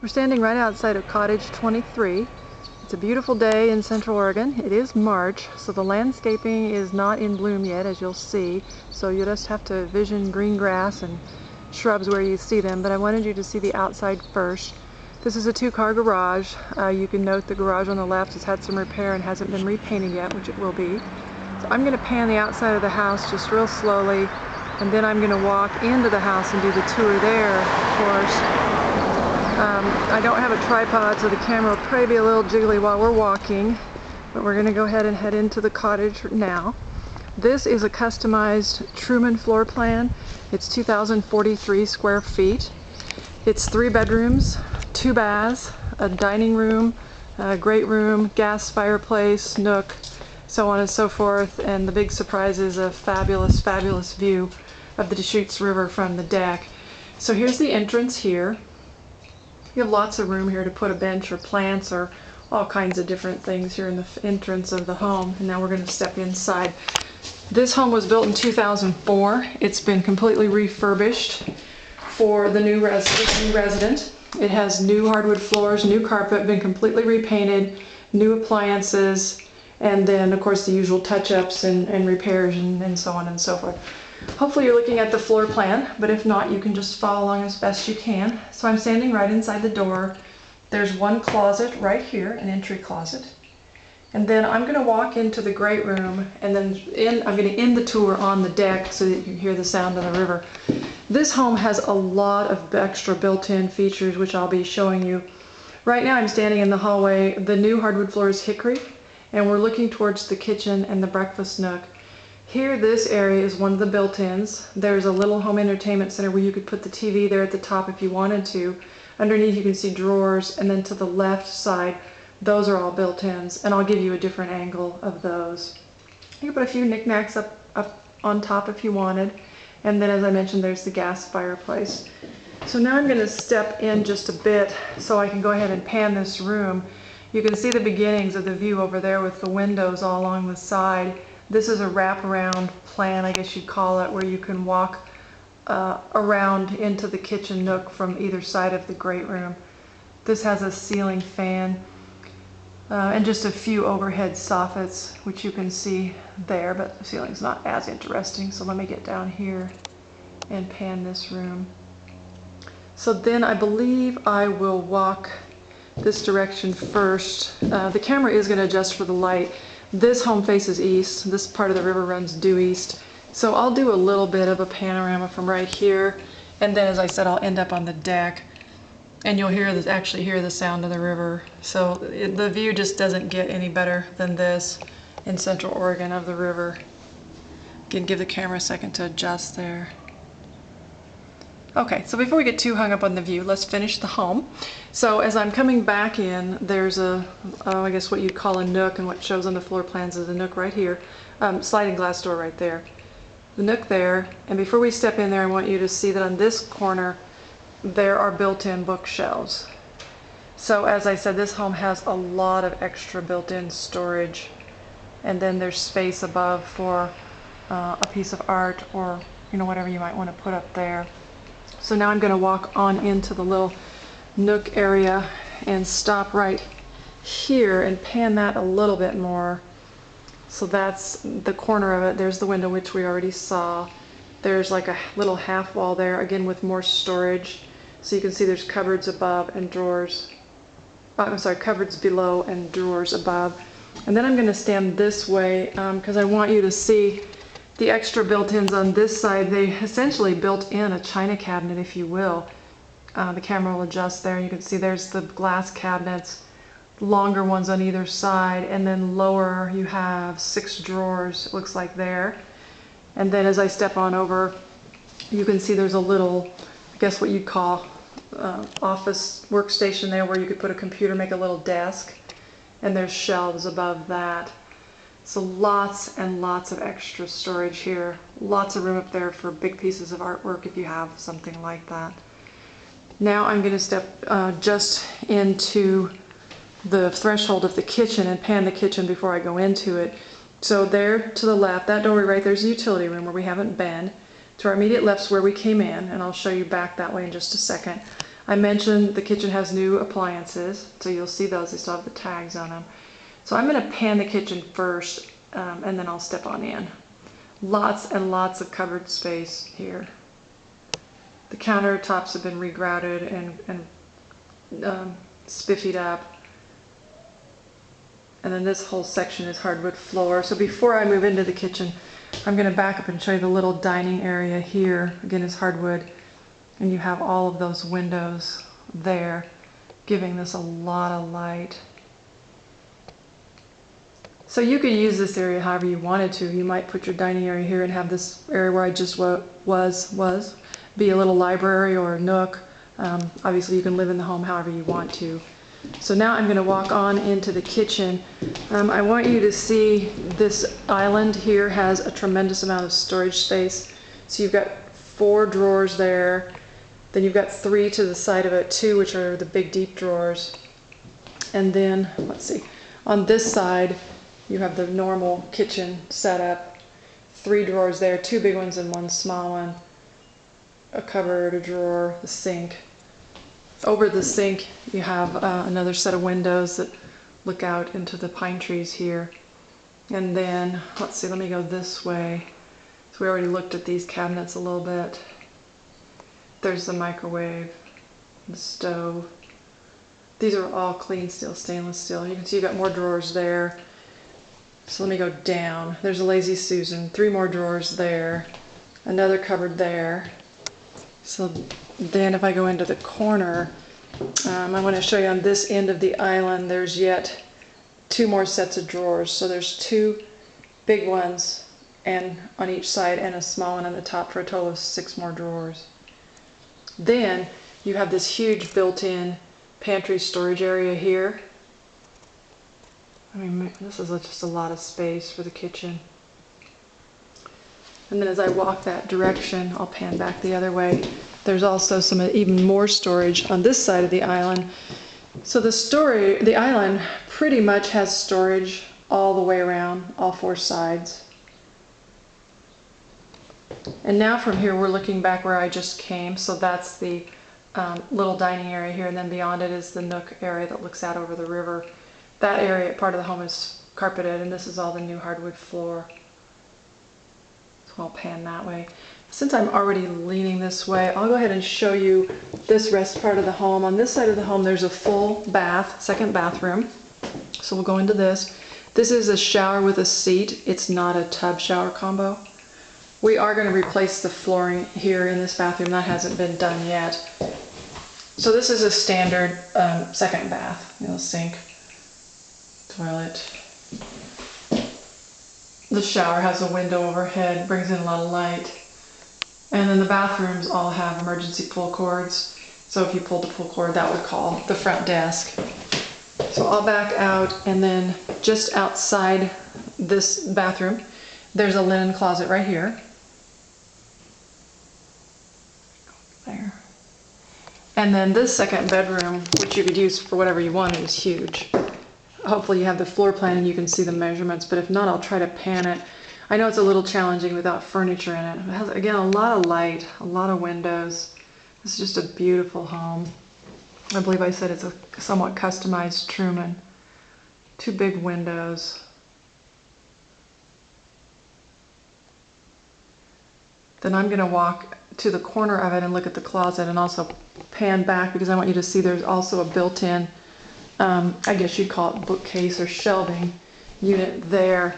We're standing right outside of Cottage 23. It's a beautiful day in Central Oregon. It is March, so the landscaping is not in bloom yet, as you'll see. So you just have to vision green grass and shrubs where you see them, but I wanted you to see the outside first. This is a two-car garage. You can note the garage on the left has had some repair and hasn't been repainted yet, which it will be. So I'm going to pan the outside of the house just real slowly, and then I'm going to walk into the house and do the tour there, of course. I don't have a tripod, so the camera will probably be a little jiggly while we're walking, but we're going to go ahead and head into the cottage now. This is a customized Truman floor plan. It's 2,043 square feet. It's 3 bedrooms, 2 baths, a dining room, a great room, gas fireplace, nook, so on and so forth, and the big surprise is a fabulous, fabulous view of the Deschutes River from the deck. So here's the entrance here. You have lots of room here to put a bench or plants or all kinds of different things here in the entrance of the home. And now we're going to step inside. This home was built in 2004. It's been completely refurbished for the new resident. It has new hardwood floors, new carpet, been completely repainted, new appliances, and then of course the usual touch-ups and repairs and so on and so forth. Hopefully you're looking at the floor plan, but if not, you can just follow along as best you can. So I'm standing right inside the door. There's one closet right here, an entry closet. And then I'm going to walk into the great room, and then I'm going to end the tour on the deck so that you can hear the sound of the river. This home has a lot of extra built-in features, which I'll be showing you. Right now I'm standing in the hallway. The new hardwood floor is hickory, and we're looking towards the kitchen and the breakfast nook. Here, this area is one of the built-ins. There's a little home entertainment center where you could put the TV there at the top if you wanted to. Underneath you can see drawers, and then to the left side, those are all built-ins, and I'll give you a different angle of those. You can put a few knickknacks up on top if you wanted, and then as I mentioned, there's the gas fireplace. So now I'm going to step in just a bit so I can go ahead and pan this room. You can see the beginnings of the view over there with the windows all along the side. This is a wraparound plan, I guess you'd call it, where you can walk around into the kitchen nook from either side of the great room. This has a ceiling fan and just a few overhead soffits, which you can see there, but the ceiling's not as interesting. So let me get down here and pan this room. So then I believe I will walk this direction first. The camera is going to adjust for the light. This home faces east. This part of the river runs due east. So I'll do a little bit of a panorama from right here, and then as I said, I'll end up on the deck, and you'll actually hear the sound of the river. So the view just doesn't get any better than this in Central Oregon of the river. Again, give the camera a second to adjust there. Okay, so before we get too hung up on the view, let's finish the home. So as I'm coming back in, there's I guess what you'd call a nook, and what shows on the floor plans is a nook right here. Sliding glass door right there. The nook there, and before we step in there, I want you to see that on this corner, there are built-in bookshelves. So as I said, this home has a lot of extra built-in storage, and then there's space above for a piece of art or whatever you might want to put up there. So now I'm going to walk on into the little nook area and stop right here and pan that a little bit more. So that's the corner of it. There's the window, which we already saw. There's like a little half wall there, again with more storage. So you can see there's cupboards above and drawers. I'm sorry, cupboards below and drawers above. And then I'm going to stand this way because I want you to see the extra built-ins on this side. They essentially built in a china cabinet, if you will. The camera will adjust there. You can see there's the glass cabinets, longer ones on either side, and then lower you have 6 drawers, it looks like there. And then as I step on over, you can see there's a little, I guess what you'd call office workstation there where you could put a computer, make a little desk, and there's shelves above that. So lots and lots of extra storage here. Lots of room up there for big pieces of artwork if you have something like that. Now I'm going to step just into the threshold of the kitchen and pan the kitchen before I go into it. So there to the left, that doorway right there's a utility room where we haven't been. To our immediate left is where we came in, and I'll show you back that way in just a second. I mentioned the kitchen has new appliances, so you'll see those. They still have the tags on them. So I'm going to pan the kitchen first, and then I'll step on in. Lots and lots of cupboard space here. The countertops have been regrouted and spiffied up. And then this whole section is hardwood floor. So before I move into the kitchen, I'm going to back up and show you the little dining area here. Again, it's hardwood. And you have all of those windows there, giving this a lot of light. So you could use this area however you wanted to. You might put your dining area here and have this area where I just was be a little library or a nook. Obviously you can live in the home however you want to. So now I'm going to walk on into the kitchen. I want you to see this island here has a tremendous amount of storage space. So you've got 4 drawers there. Then you've got 3 to the side of it, 2 which are the big deep drawers. And then, let's see, on this side you have the normal kitchen setup. 3 drawers there, 2 big ones and 1 small one. A cupboard, a drawer, the sink. Over the sink you have another set of windows that look out into the pine trees here. And then, let's see, let me go this way. So we already looked at these cabinets a little bit. There's the microwave, the stove. These are all clean steel, stainless steel. You can see you've got more drawers there. So let me go down. There's a Lazy Susan, 3 more drawers there, another cupboard there. So then if I go into the corner, I want to show you on this end of the island, there's yet 2 more sets of drawers. So there's 2 big ones and on each side and a small one on the top for a total of 6 more drawers. Then you have this huge built-in pantry storage area here. I mean, this is just a lot of space for the kitchen. And then as I walk that direction, I'll pan back the other way. There's also some even more storage on this side of the island. So the island pretty much has storage all the way around, all 4 sides. And now from here we're looking back where I just came. So that's the little dining area here, and then beyond it is the nook area that looks out over the river. That area, part of the home, is carpeted, and this is all the new hardwood floor. So I'll pan that way. Since I'm already leaning this way, I'll go ahead and show you this rest part of the home. On this side of the home there's a full bath, second bathroom. So we'll go into this. This is a shower with a seat. It's not a tub shower combo. We are going to replace the flooring here in this bathroom. That hasn't been done yet. So this is a standard second bath. You know, sink, toilet. The shower has a window overhead, brings in a lot of light. And then the bathrooms all have emergency pull cords. So if you pulled the pull cord, that would call the front desk. So I'll back out, and then just outside this bathroom, there's a linen closet right here. There. And then this second bedroom, which you could use for whatever you wanted, is huge. Hopefully you have the floor plan and you can see the measurements, but if not, I'll try to pan it. I know it's a little challenging without furniture in it. It has, again, a lot of light, a lot of windows. It's just a beautiful home. I believe I said it's a somewhat customized Truman. 2 big windows. Then I'm going to walk to the corner of it and look at the closet and also pan back, because I want you to see there's also a built-in, I guess you'd call it bookcase or shelving unit there.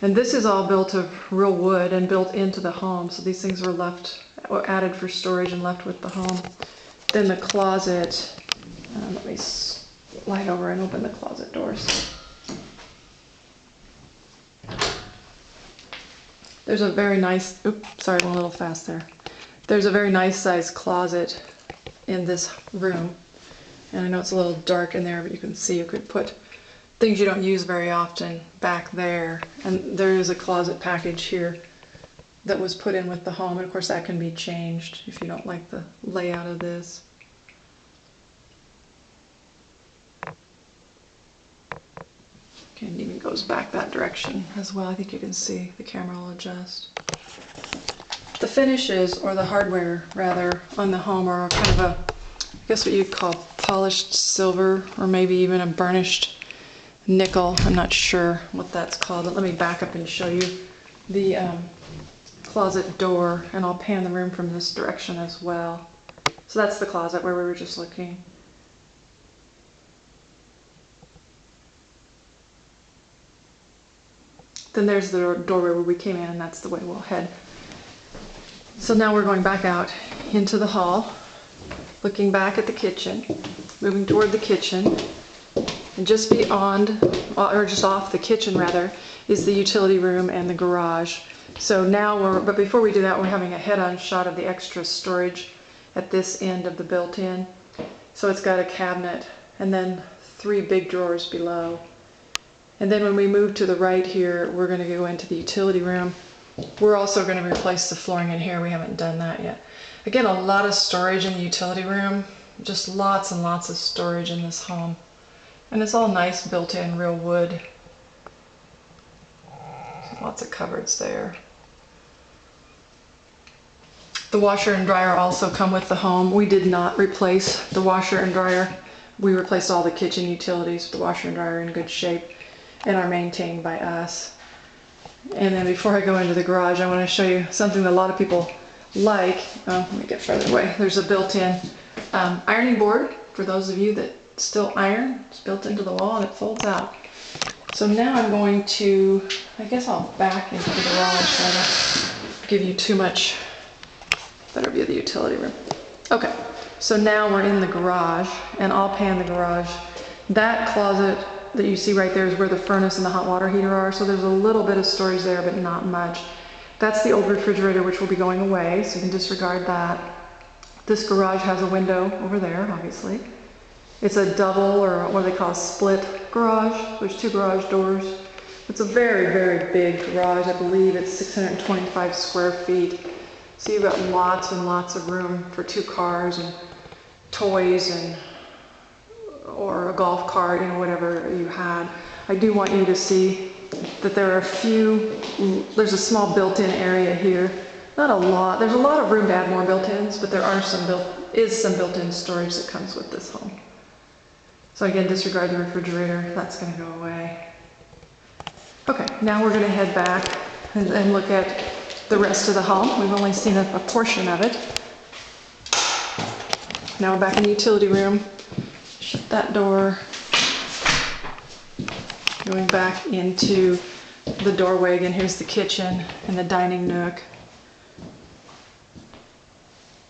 And this is all built of real wood and built into the home. So these things were added for storage and left with the home. Then the closet, let me slide over and open the closet doors. There's a very nice, oops, sorry, I went a little fast there. There's a very nice sized closet in this room. And I know it's a little dark in there, but you can see you could put things you don't use very often back there. And there is a closet package here that was put in with the home. And of course that can be changed if you don't like the layout of this. Okay, and it even goes back that direction as well. I think you can see the camera will adjust. The finishes, or the hardware rather, on the home are kind of guess what you'd call polished silver, or maybe even a burnished nickel. I'm not sure what that's called, but let me back up and show you the closet door, and I'll pan the room from this direction as well. So that's the closet where we were just looking. Then there's the doorway where we came in, and that's the way we'll head. So now we're going back out into the hall, looking back at the kitchen, moving toward the kitchen, and just beyond, or just off the kitchen rather, is the utility room and the garage. So now but before we do that, we're having a head-on shot of the extra storage at this end of the built-in. So it's got a cabinet and then 3 big drawers below. And then when we move to the right here, we're going to go into the utility room. We're also going to replace the flooring in here. We haven't done that yet. Again, a lot of storage in the utility room. Just lots and lots of storage in this home. And it's all nice built-in real wood. Lots of cupboards there. The washer and dryer also come with the home. We did not replace the washer and dryer. We replaced all the kitchen utilities. The washer and dryer are in good shape and are maintained by us. And then before I go into the garage, I want to show you something that a lot of people like. Oh, let me get further away. There's a built-in ironing board for those of you that still iron. It's built into the wall and it folds out. So now I'm going to, I guess I'll back into the garage so I don't give you too much better view of the utility room. Okay, so now we're in the garage, and I'll pan the garage. That closet that you see right there is where the furnace and the hot water heater are, so there's a little bit of storage there, but not much. That's the old refrigerator, which will be going away, so you can disregard that. This garage has a window over there, obviously. It's a double, or what they call a split garage. There's 2 garage doors. It's a very, very big garage. I believe it's 625 square feet. So you've got lots and lots of room for 2 cars and toys and or a golf cart, you know, whatever you had. I do want you to see that there are there's a small built-in area here. Not a lot. There's a lot of room to add more built-ins, but there are some built-in storage that comes with this home. So again, disregard the refrigerator. That's going to go away. Okay, now we're going to head back and look at the rest of the home. We've only seen a portion of it. Now we're back in the utility room. Shut that door. Going back into the doorway again. Here's the kitchen and the dining nook.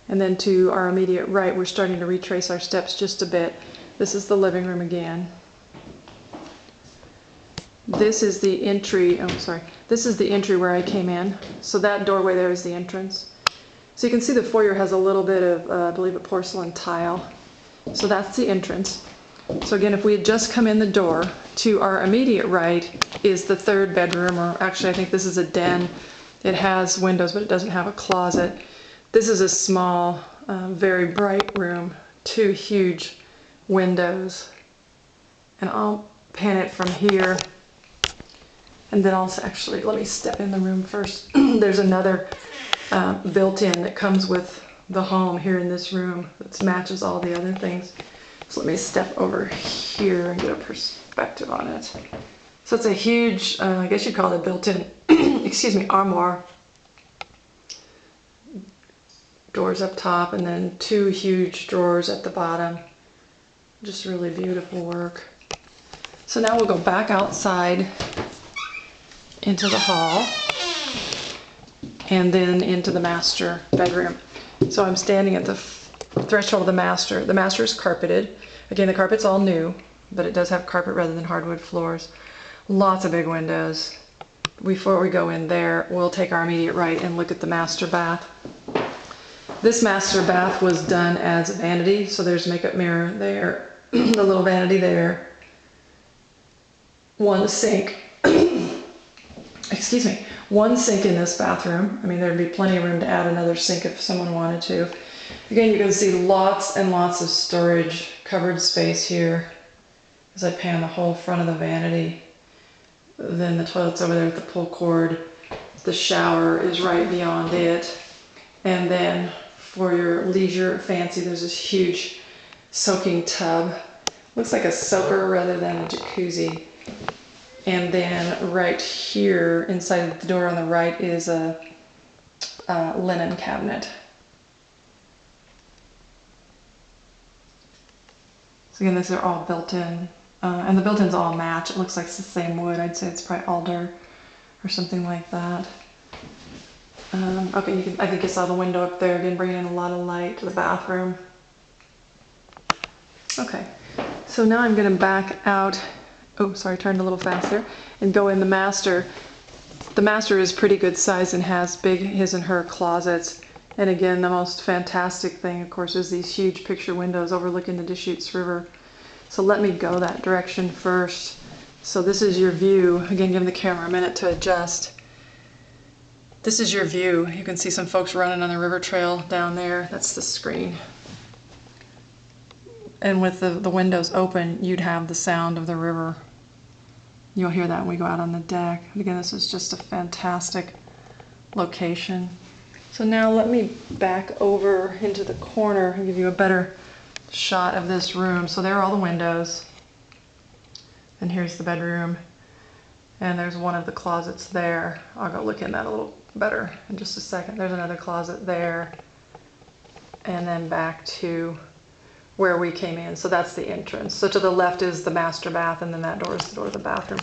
And then to our immediate right, we're starting to retrace our steps just a bit. This is the living room again. This is the entry, this is the entry where I came in. So that doorway there is the entrance. So you can see the foyer has a little bit of, I believe, a porcelain tile. So that's the entrance. So again, if we had just come in the door, to our immediate right is the 3rd bedroom, or actually I think this is a den. It has windows, but it doesn't have a closet. This is a small, very bright room, 2 huge windows. And I'll pan it from here. And then also, actually, let me step in the room first. There's another built-in that comes with the home here in this room that matches all the other things. So let me step over here and get a perspective on it. So it's a huge, I guess you'd call it a built-in, excuse me, armoire. Doors up top and then 2 huge drawers at the bottom. Just really beautiful work. So now we'll go back outside into the hall and then into the master bedroom. So I'm standing at the threshold of the master. The master is carpeted. Again, the carpet's all new, but it does have carpet rather than hardwood floors. Lots of big windows. Before we go in there, we'll take our immediate right and look at the master bath. This master bath was done as a vanity, so there's a makeup mirror there, the little vanity there, 1 sink, excuse me, 1 sink in this bathroom. I mean, there'd be plenty of room to add another sink if someone wanted to. Again, you can see lots and lots of storage, covered space here as I pan the whole front of the vanity. Then the toilet's over there with the pull cord. The shower is right beyond it. And then for your leisure fancy, there's this huge soaking tub. Looks like a soaker rather than a jacuzzi. And then right here inside the door on the right is a linen cabinet. So again, these are all built in, and the built-ins all match. It looks like it's the same wood. I'd say it's probably alder or something like that. Okay, I think you saw the window up there, again bringing in a lot of light to the bathroom. Okay, so now I'm going to back out, oh sorry, turned a little faster, and go in the master. The master is pretty good size and has big his and her closets. And again, the most fantastic thing, of course, is these huge picture windows overlooking the Deschutes River. So let me go that direction first. So this is your view. Again, give the camera a minute to adjust. This is your view. You can see some folks running on the river trail down there. That's the screen. And with the windows open, you'd have the sound of the river. You'll hear that when we go out on the deck. And again, this is just a fantastic location. So now let me back over into the corner and give you a better shot of this room. So there are all the windows. And here's the bedroom. And there's one of the closets there. I'll go look in that a little better in just a second. There's another closet there. And then back to where we came in. So that's the entrance. So to the left is the master bath, and then that door is the door to the bathroom,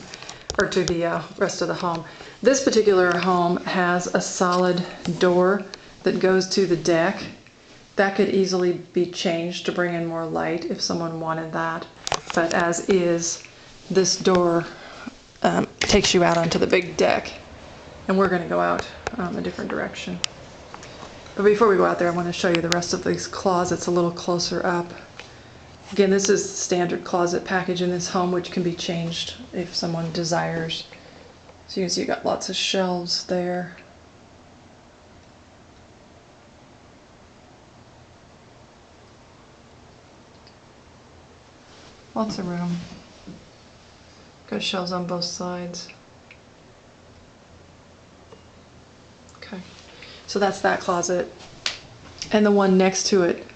or to the rest of the home. This particular home has a solid door that goes to the deck. That could easily be changed to bring in more light if someone wanted that. But as is, this door takes you out onto the big deck. And we're going to go out a different direction. But before we go out there, I want to show you the rest of these closets a little closer up. Again, this is the standard closet package in this home, which can be changed if someone desires. So you can see you've got lots of shelves there. Lots of room. Got shelves on both sides. Okay, so that's that closet. And the one next to it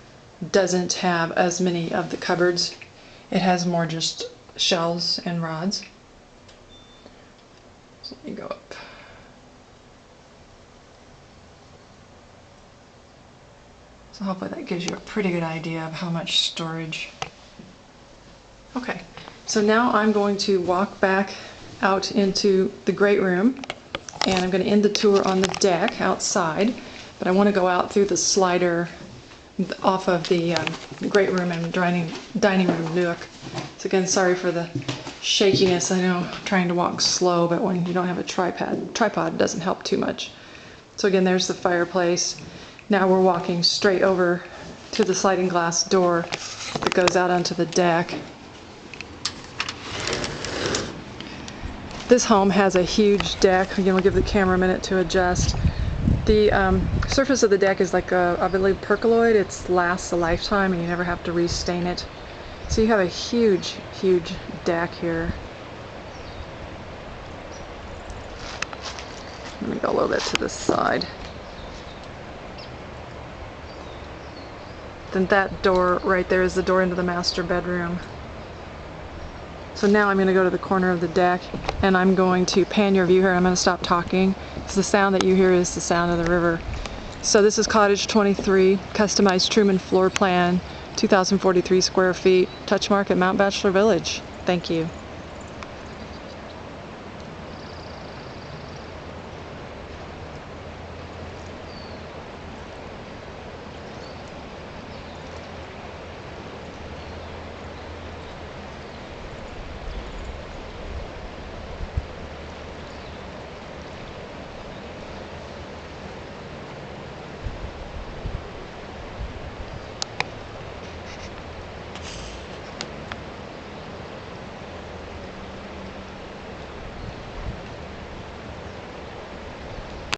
doesn't have as many of the cupboards. It has more just shelves and rods. So let me go up. So hopefully that gives you a pretty good idea of how much storage. Okay, so now I'm going to walk back out into the great room, and I'm going to end the tour on the deck outside, but I want to go out through the slider off of the great room and dining room nook. So again, sorry for the shakiness. I know I'm trying to walk slow, but when you don't have a tripod doesn't help too much. So again, there's the fireplace. Now we're walking straight over to the sliding glass door that goes out onto the deck. This home has a huge deck. Again, we'll give the camera a minute to adjust. The surface of the deck is like I believe percoloid. It lasts a lifetime and you never have to restain it. So you have a huge, huge deck here. Let me go a little bit to this side. Then that door right there is the door into the master bedroom. So now I'm going to go to the corner of the deck and I'm going to pan your view here. I'm going to stop talking because the sound that you hear is the sound of the river. So this is Cottage 23, customized Truman floor plan, 2,043 square feet, touch mark at Mount Bachelor Village. Thank you.